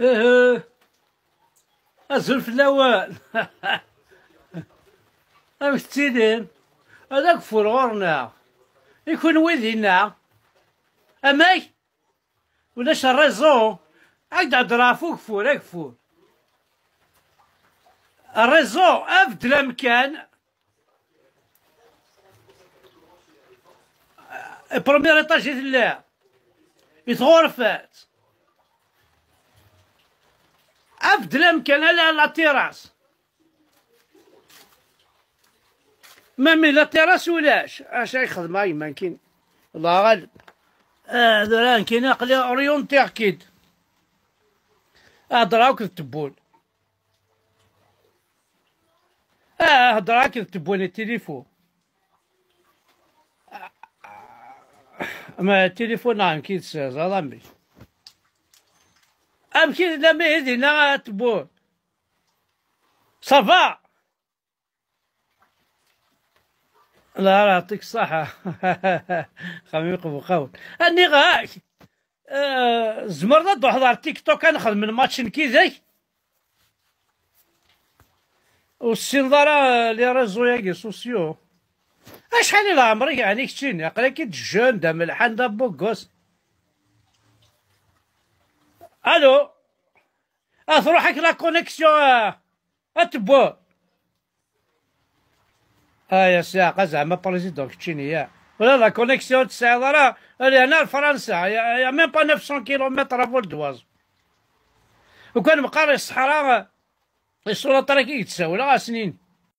اه ازول في الاول. راك تيدين هذاك فور غورنا يكون ويدينا اماي ولاش الريزو عاد هضرا فوق فور فور الريزو افد الامكان بروميير ايطاج لا يتغرفات افد الامكان على لا تيراس ما من لا تيراس ولاش اش يخدم هاي ما كاين الله غالب هذا كاين عقلي اورينتي اكيد هضراك التبون هضراك التبون التليفون ما التليفون نعم كي تساز ظلمي كي لما يدينا تبون صافا الله يعطيك الصحة. خميق بقول أني غاك زمرنا دوحضر تيك توك نخدم من ماتش كيذاك والسنظرة لي ريزو ياكي سوسيو شحال إلى عمرك يعني كتشيني عقلك تجون دا ملحان دا بوكوس. ألو تروحك لا كونيكسيون أتبو يا ساقة زعما بريزيدون كتشيني يا ولا لا كونيكسيون تساعد راه هنا لفرنسا يا ميم با 900 كيلومتر فوق دوازو وكان مقاري الصحراء السلطة راه كي تساوي لا سنين.